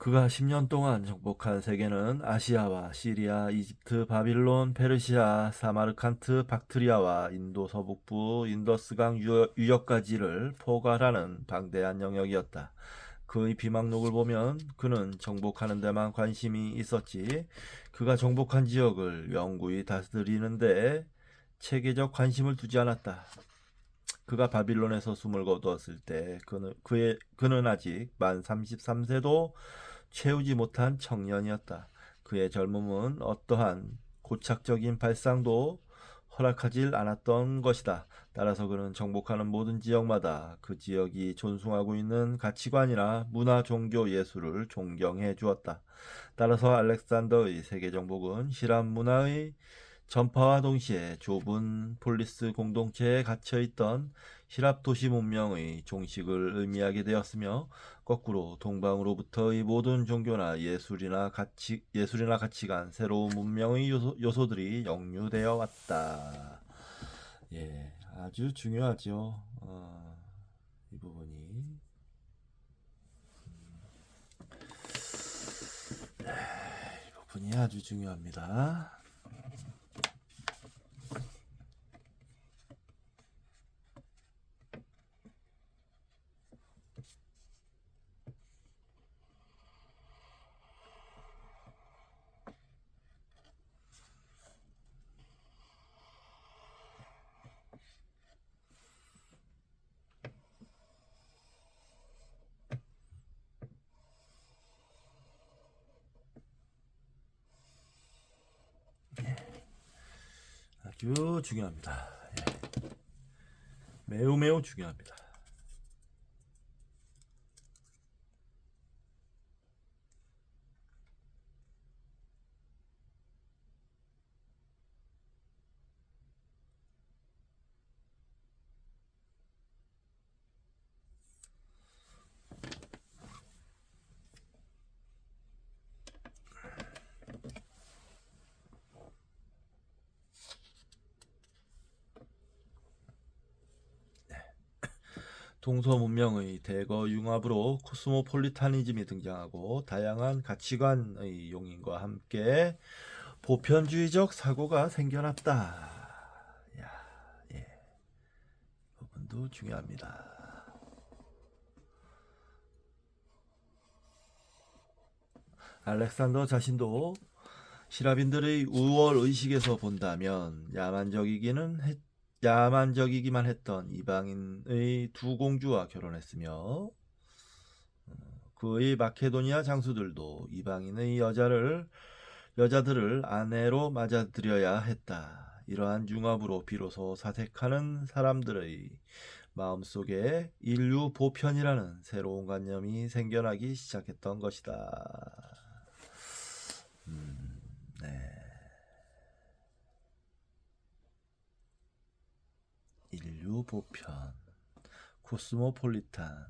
그가 10년 동안 정복한 세계는 아시아와 시리아, 이집트, 바빌론, 페르시아, 사마르칸트, 박트리아와 인도 서북부 인더스강 유역까지를 포괄하는 방대한 영역이었다. 그의 비망록을 보면 그는 정복하는 데만 관심이 있었지, 그가 정복한 지역을 영구히 다스리는데 체계적 관심을 두지 않았다. 그가 바빌론에서 숨을 거두었을 때 그는 아직 만 33세도 채우지 못한 청년이었다. 그의 젊음은 어떠한 고착적인 발상도 허락하지 않았던 것이다. 따라서 그는 정복하는 모든 지역마다 그 지역이 존중하고 있는 가치관이나 문화, 종교, 예술을 존경해 주었다. 따라서 알렉산더의 세계 정복은 히랍 문화의 전파와 동시에 좁은 폴리스 공동체에 갇혀있던 히랍 도시 문명의 종식을 의미하게 되었으며, 거꾸로 동방으로부터의 모든 종교나 예술이나 가치관, 새로운 문명의 요소들이 역류되어 왔다. 예, 아주 중요하죠. 이 부분이. 이 부분이 아주 중요합니다. 아주 중요합니다. 예. 매우 매우 중요합니다. 동서 문명의 대거 융합으로 코스모폴리타니즘이 등장하고 다양한 가치관의 용인과 함께 보편주의적 사고가 생겨났다. 야, 예, 부분도 중요합니다. 알렉산더 자신도 시라빈들의 우월 의식에서 본다면 야만적이기만 했던 이방인의 두 공주와 결혼했으며, 그의 마케도니아 장수들도 이방인의 여자들을 아내로 맞아들여야 했다. 이러한 융합으로 비로소 사색하는 사람들의 마음속에 인류 보편이라는 새로운 관념이 생겨나기 시작했던 것이다. 네. 인류 보편, 코스모폴리탄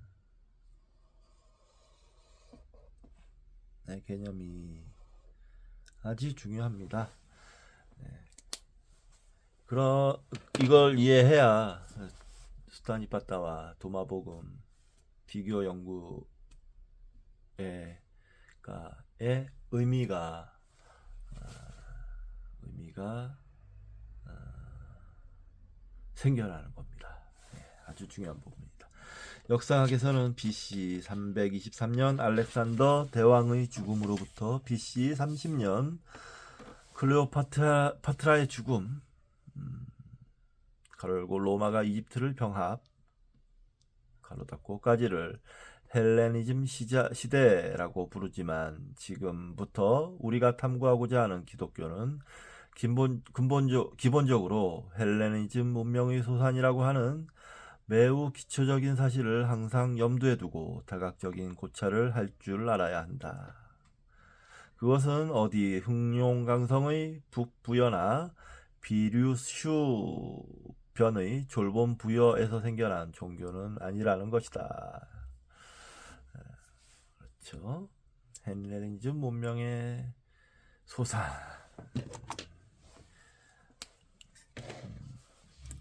의 개념이 아주 중요합니다. 네. 이걸 이해해야 수타니파타와 도마복음 비교 연구의 의미가 생겨나는 겁니다. 네, 아주 중요한 부분입니다. 역사학에서는 BC 323년 알렉산더 대왕의 죽음으로부터 BC 30년 클레오파트라의 죽음, 가로열고 로마가 이집트를 병합, 가로 닫고까지를 헬레니즘 시대라고 부르지만, 지금부터 우리가 탐구하고자 하는 기독교는 기본적으로 헬레니즘 문명의 소산이라고 하는 매우 기초적인 사실을 항상 염두에 두고 다각적인 고찰을 할 줄 알아야 한다. 그것은 어디 흑룡강성의 북부여나 비류슈 변의 졸본 부여에서 생겨난 종교는 아니라는 것이다. 그렇죠. 헬레니즘 문명의 소산.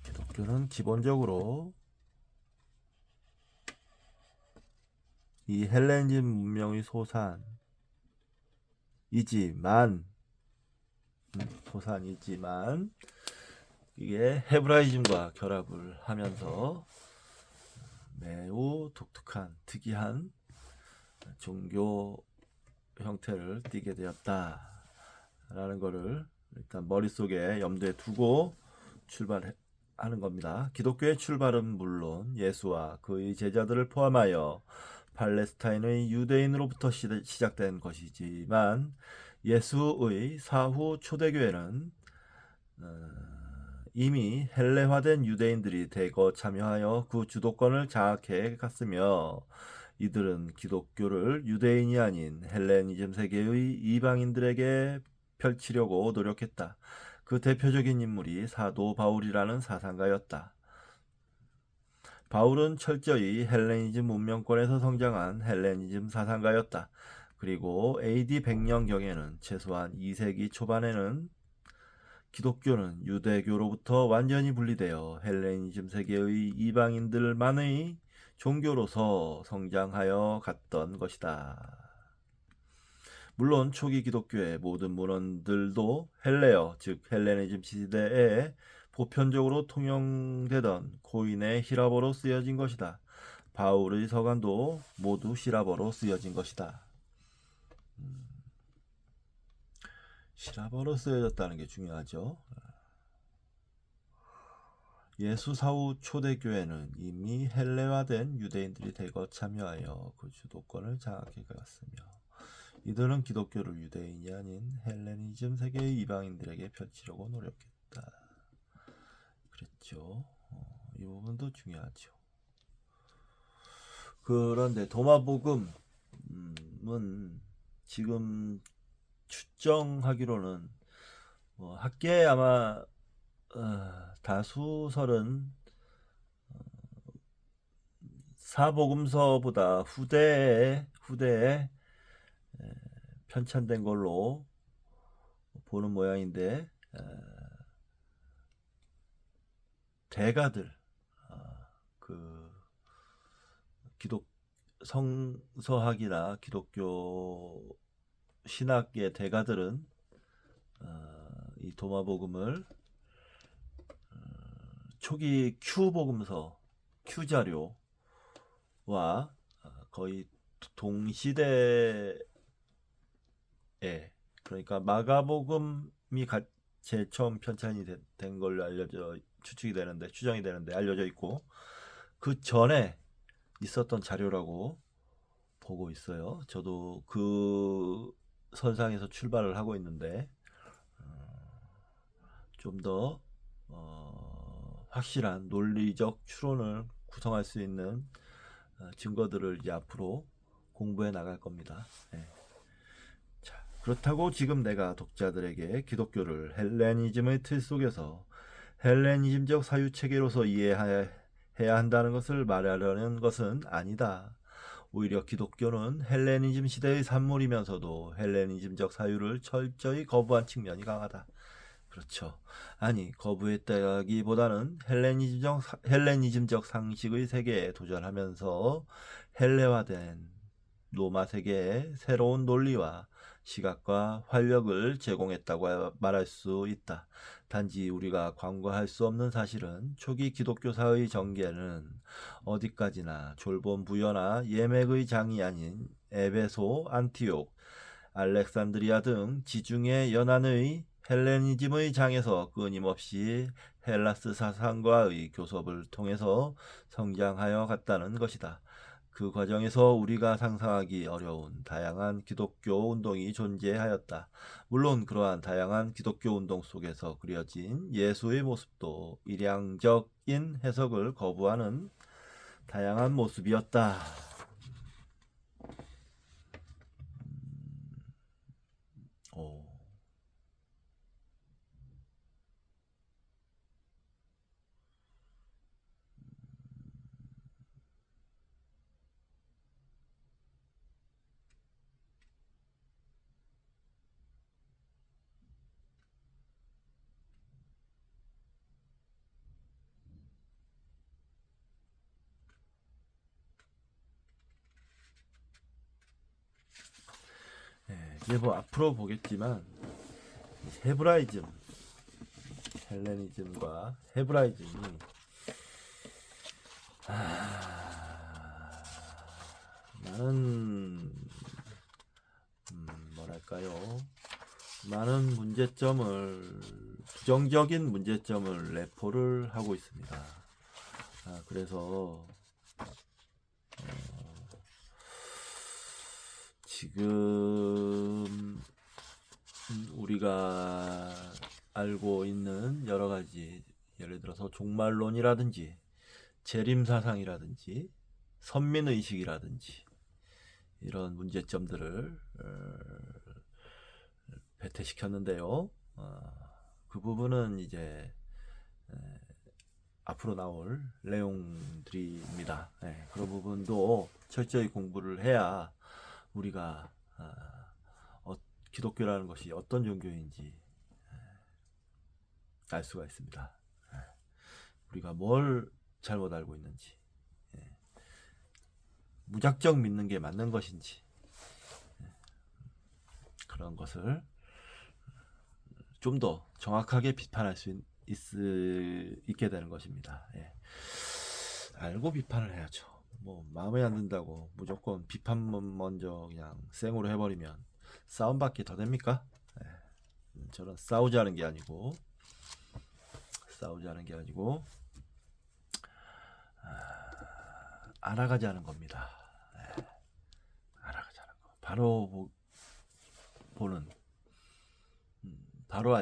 기독교는 기본적으로 이 헬레니즘 문명의 소산, 토산이지만 이게 헤브라이즘과 결합을 하면서 매우 독특한 특이한 종교 형태를 띠게 되었다라는 것을 일단 머릿속에 염두에 두고 출발하는 겁니다. 기독교의 출발은 물론 예수와 그의 제자들을 포함하여 팔레스타인의 유대인으로부터 시작된 것이지만 예수의 사후 초대교회는 이미 헬레화된 유대인들이 대거 참여하여 그 주도권을 장악해 갔으며 이들은 기독교를 유대인이 아닌 헬레니즘 세계의 이방인들에게 펼치려고 노력했다. 그 대표적인 인물이 사도 바울이라는 사상가였다. 바울은 철저히 헬레니즘 문명권에서 성장한 헬레니즘 사상가였다. 그리고 AD 100년경에는 최소한 2세기 초반에는 기독교는 유대교로부터 완전히 분리되어 헬레니즘 세계의 이방인들만의 종교로서 성장하여 갔던 것이다. 물론 초기 기독교의 모든 문헌들도 헬레어, 즉 헬레니즘 시대에 보편적으로 통용되던 고인의 히라버로 쓰여진 것이다. 바울의 서간도 모두 시라버로 쓰여진 것이다. 시라버로 쓰여졌다는 게 중요하죠. 예수 사후 초대교회는 이미 헬레화된 유대인들이 대거 참여하여 그 주도권을 장악해 갔으며 이들은 기독교를 유대인이 아닌 헬레니즘 세계의 이방인들에게 펼치려고 노력했다. 그랬죠. 이 부분도 중요하죠. 그런데 도마복음은 지금 추정하기로는 학계에 아마 다수설은 사복음서보다 후대에 편찬된 걸로 보는 모양인데 대가들 그 기독 성서학이나 기독교 신학의 대가들은 이 도마복음을 초기 Q복음서, Q자료와 거의 동시대에 그러니까 마가복음이 제일 처음 편찬이 된 걸로 추정이 되는데 알려져 있고 그 전에 있었던 자료라고 보고 있어요. 저도 그 선상에서 출발을 하고 있는데 좀 더 확실한 논리적 추론을 구성할 수 있는 증거들을 이제 앞으로 공부해 나갈 겁니다. 네. 자, 그렇다고 지금 내가 독자들에게 기독교를 헬레니즘의 틀 속에서 헬레니즘적 사유 체계로서 이해해야 한다는 것을 말하려는 것은 아니다. 오히려 기독교는 헬레니즘 시대의 산물이면서도 헬레니즘적 사유를 철저히 거부한 측면이 강하다. 그렇죠. 아니, 거부했다기보다는 헬레니즘적 상식의 세계에 도전하면서 헬레화된 로마 세계에 새로운 논리와 시각과 활력을 제공했다고 말할 수 있다. 단지 우리가 간과할 수 없는 사실은 초기 기독교사의 전개는 어디까지나 졸본부여나 예맥의 장이 아닌 에베소, 안티옥, 알렉산드리아 등 지중해 연안의 헬레니즘의 장에서 끊임없이 헬라스 사상과의 교섭을 통해서 성장하여 갔다는 것이다. 그 과정에서 우리가 상상하기 어려운 다양한 기독교 운동이 존재하였다. 물론 그러한 다양한 기독교 운동 속에서 그려진 예수의 모습도 일양적인 해석을 거부하는 다양한 모습이었다. 오. 이제 뭐 앞으로 보겠지만 헤브라이즘, 헬레니즘과 헤브라이즘이 많은 뭐랄까요? 많은 문제점을 부정적인 문제점을 내포를 하고 있습니다. 그래서 지금 우리가 알고 있는 여러 가지 예를 들어서 종말론이라든지 재림사상이라든지 선민의식이라든지 이런 문제점들을 배태시켰는데요. 그 부분은 이제 앞으로 나올 내용들입니다. 그런 부분도 철저히 공부를 해야 우리가 기독교라는 것이 어떤 종교인지 알 수가 있습니다. 우리가 뭘 잘못 알고 있는지, 무작정 믿는 게 맞는 것인지, 그런 것을 좀 더 정확하게 비판할 수 있게 되는 것입니다. 알고 비판을 해야죠. 뭐 마음에 안 든다고 무조건 비판만 먼저 그냥 생으로 해버리면 싸움밖에 더 됩니까? 저는 싸우자는 게 아니고 알아가자는 겁니다. 알아가자는 거. 바로 보는 바로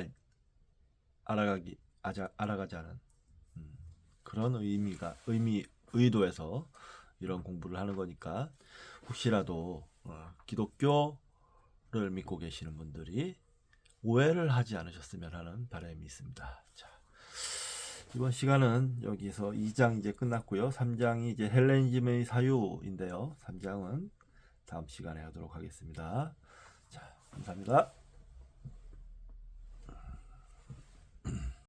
알아가자는 그런 의도에서 이런 공부를 하는 거니까 혹시라도 기독교를 믿고 계시는 분들이 오해를 하지 않으셨으면 하는 바람이 있습니다. 자, 이번 시간은 여기서 2장 이제 끝났고요. 3장이 이제 헬레니즘의 사유인데요. 3장은 다음 시간에 하도록 하겠습니다. 자, 감사합니다.